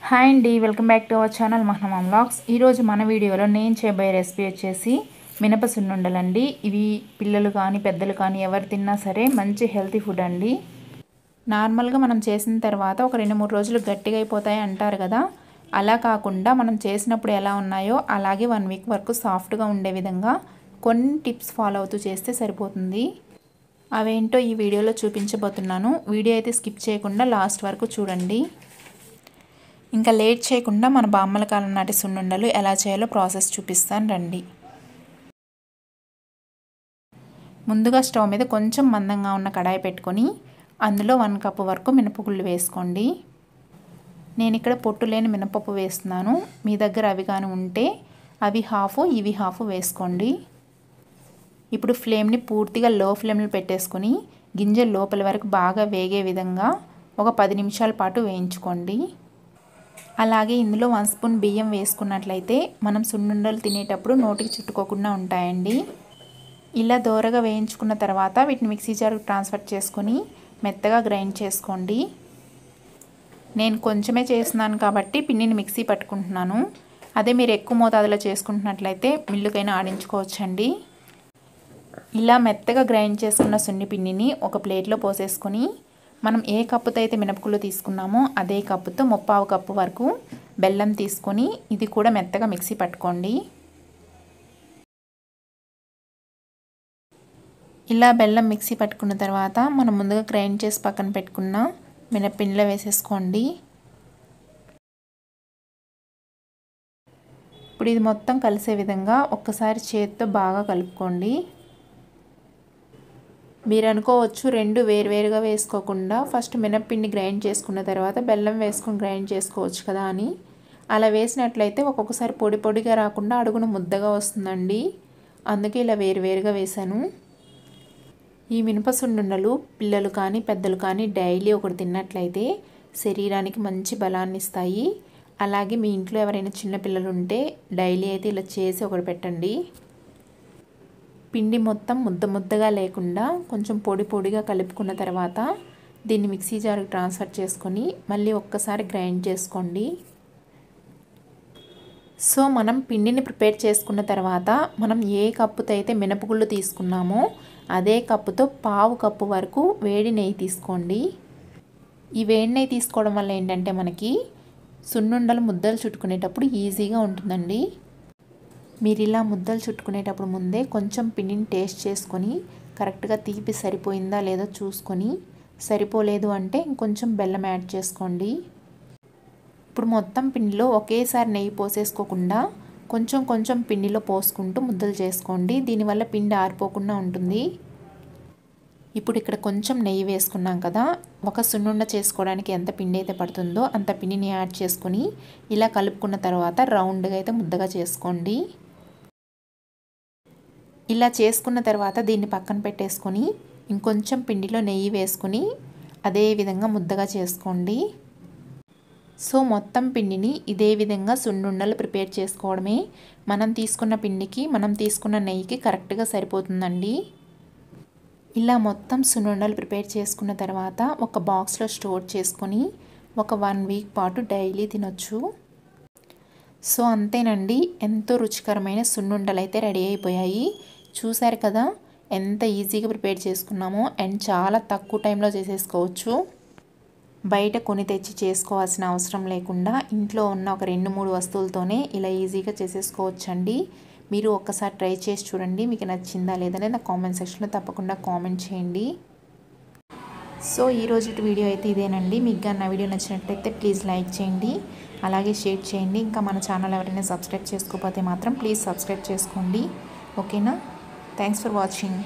Hi అండి, welcome back to our channel Mahanama vlogs. ఈరోజు మన వీడియోలో నేను చేయబోయే రెసిపీ వచ్చేసి మినప సున్నుండలండి. ఇవి పిల్లలు కానీ పెద్దలు కానీ ఎవరు తిన్నా సరే మంచి హెల్తీ ఫుడ్ అండి. నార్మల్గా మనం చేసిన తర్వాత ఒక 2-3 రోజులు గట్టిగా అయిపోతాయి అంటారు కదా, అలా కాకుండా మనం చేసినప్పుడు ఎలా ఉన్నాయో అలాగే 1 వీక్ వరకు సాఫ్ట్గా ఉండే విధంగా కొన్ని టిప్స్ ఫాలో అవుతూ చేస్తే సరిపోతుంది. అవేంటో ఈ వీడియోలో చూపించబోతున్నాను. వీడియో అయితే స్కిప్ చేయకుండా లాస్ట్ వరకు చూడండి. ఇంకా లేట్ చేయకుండా మన బామ్మల కాలం నాటి సున్నుండలు ఎలా చేయాలో ప్రాసెస్ చూపిస్తాను రండి. ముందుగా స్టవ్ మీద కొంచెం మందంగా ఉన్న కడాయి పెట్టుకొని అందులో 1 కప్పు వరకు మినపగుళ్ళు వేసుకోండి. నేను ఇక్కడ పొట్టు లేని మినపప్పు వేస్తున్నాను. మీ దగ్గర అవి కానీ ఉంటే అవి హాఫ్ ఇవి హాఫ్ వేసుకోండి. ఇప్పుడు ఫ్లేమ్ని పూర్తిగా లో ఫ్లేమ్లో పెట్టేసుకొని గింజలు లోపల వరకు బాగా వేగే విధంగా ఒక 10 నిమిషాల పాటు వేయించుకోండి. అలాగే ఇందులో 1 స్పూన్ బియ్యం వేసుకున్నట్లయితే మనం సున్నుండలు తినేటప్పుడు నోటికి చుట్టుకోకుండా ఉంటాయండి. ఇలా దోరగా వేయించుకున్న తర్వాత వీటిని మిక్సీ జార్కి ట్రాన్స్ఫర్ చేసుకొని మెత్తగా గ్రైండ్ చేసుకోండి. నేను కొంచెమే చేస్తున్నాను కాబట్టి పిండిని మిక్సీ పట్టుకుంటున్నాను. అదే మీరు ఎక్కువ మోతాదులో చేసుకుంటున్నట్లయితే మిల్లుకైనా ఆడించుకోవచ్చండి. ఇలా మెత్తగా గ్రైండ్ చేసుకున్న సున్ని పిండిని ఒక ప్లేట్లో పోసేసుకొని మనం ఏ కప్పుతో అయితే మినపగుళ్ళు తీసుకున్నామో అదే కప్పుతో 1/4 కప్పు వరకు బెల్లం తీసుకొని ఇది కూడా మెత్తగా మిక్సీ పట్టుకోండి. ఇలా బెల్లం మిక్సీ పట్టుకున్న తర్వాత మనం ముందుగా గ్రైండ్ చేసి పక్కన పెట్టుకున్న మినప్పిండిలో వేసేసుకోండి. ఇప్పుడు ఇది మొత్తం కలిసే విధంగా ఒక్కసారి చేతితో బాగా కలుపుకోండి. మీరు అనుకోవచ్చు రెండు వేరువేరుగా వేసుకోకుండా ఫస్ట్ మినప్పిండి గ్రైండ్ చేసుకున్న తర్వాత బెల్లం వేసుకొని గ్రైండ్ చేసుకోవచ్చు కదా అని. అలా వేసినట్లయితే ఒక్కొక్కసారి పొడి పొడిగా రాకుండా అడుగున ముద్దగా వస్తుందండి. అందుకే ఇలా వేరువేరుగా వేశాను. ఈ మినప సున్నుండలు పిల్లలు కానీ పెద్దలు కానీ డైలీ ఒకటి తిన్నట్లయితే శరీరానికి మంచి బలాన్ని ఇస్తాయి. అలాగే మీ ఇంట్లో ఎవరైనా చిన్నపిల్లలు ఉంటే డైలీ అయితే ఇలా చేసి ఒకటి పెట్టండి. పిండి మొత్తం ముద్దగా లేకుండా కొంచెం పొడి పొడిగా కలుపుకున్న తర్వాత దీన్ని మిక్సీ జార్కి ట్రాన్స్ఫర్ చేసుకొని మళ్ళీ ఒక్కసారి గ్రైండ్ చేసుకోండి. సో మనం పిండిని ప్రిపేర్ చేసుకున్న తర్వాత మనం ఏ కప్పుతో అయితే మినపగుళ్ళు తీసుకున్నామో అదే కప్పుతో 1/2 కప్పు వరకు వేడి నెయ్యి తీసుకోండి. ఈ వేడి నెయ్యి తీసుకోవడం వల్ల ఏంటంటే మనకి సున్నుండలు ముద్దలు చుట్టుకునేటప్పుడు ఈజీగా ఉంటుందండి. మీరు ఇలా ముద్దలు చుట్టుకునేటప్పుడు ముందే కొంచెం పిండిని టేస్ట్ చేసుకొని కరెక్ట్గా తీపి సరిపోయిందా లేదో చూసుకొని సరిపోలేదు అంటే ఇంకొంచెం బెల్లం యాడ్ చేసుకోండి. ఇప్పుడు మొత్తం పిండిలో ఒకేసారి నెయ్యి పోసేసుకోకుండా కొంచెం కొంచెం పిండిలో పోసుకుంటూ ముద్దలు చేసుకోండి. దీనివల్ల పిండి ఆరిపోకుండా ఉంటుంది. ఇప్పుడు ఇక్కడ కొంచెం నెయ్యి వేసుకున్నాం కదా, ఒక సున్నుండ చేసుకోవడానికి ఎంత పిండి అయితే పడుతుందో అంత పిండిని యాడ్ చేసుకొని ఇలా కలుపుకున్న తర్వాత రౌండ్గా అయితే ముద్దగా చేసుకోండి. ఇలా చేసుకున్న తర్వాత దీన్ని పక్కన పెట్టేసుకొని ఇంకొంచెం పిండిలో నెయ్యి వేసుకొని అదే విధంగా ముద్దగా చేసుకోండి. సో మొత్తం పిండిని ఇదే విధంగా సున్నుండలు ప్రిపేర్ చేసుకోవడమే మనం తీసుకున్న పిండికి మనం తీసుకున్న నెయ్యికి కరెక్ట్గా సరిపోతుందండి. ఇలా మొత్తం సున్నుండలు ప్రిపేర్ చేసుకున్న తర్వాత ఒక బాక్స్లో స్టోర్ చేసుకొని ఒక 1 వీక్ పాటు డైలీ తినొచ్చు. సో అంతేనండి, ఎంతో రుచికరమైన సున్నుండలు అయితే రెడీ అయిపోయాయి. చూసారు కదా ఎంత ఈజీగా ప్రిపేర్ చేసుకున్నామో అండ్ చాలా తక్కువ టైంలో చేసేసుకోవచ్చు. బయట కొని తెచ్చి చేసుకోవాల్సిన అవసరం లేకుండా ఇంట్లో ఉన్న ఒక 2-3 వస్తువులతోనే ఇలా ఈజీగా చేసేసుకోవచ్చండి. మీరు ఒక్కసారి ట్రై చేసి చూడండి. మీకు నచ్చిందా లేదనేది నా కామెంట్ సెక్షన్లో తప్పకుండా కామెంట్ చేయండి. సో ఈరోజు వీడియో అయితే ఇదేనండి. మీకు కానీ నా వీడియో నచ్చినట్లయితే ప్లీజ్ లైక్ చేయండి, అలాగే షేర్ చేయండి. ఇంకా మన ఛానల్ ఎవరైనా సబ్స్క్రైబ్ చేసుకోకపోతే మాత్రం ప్లీజ్ సబ్స్క్రైబ్ చేసుకోండి. ఓకేనా? Thanks for watching.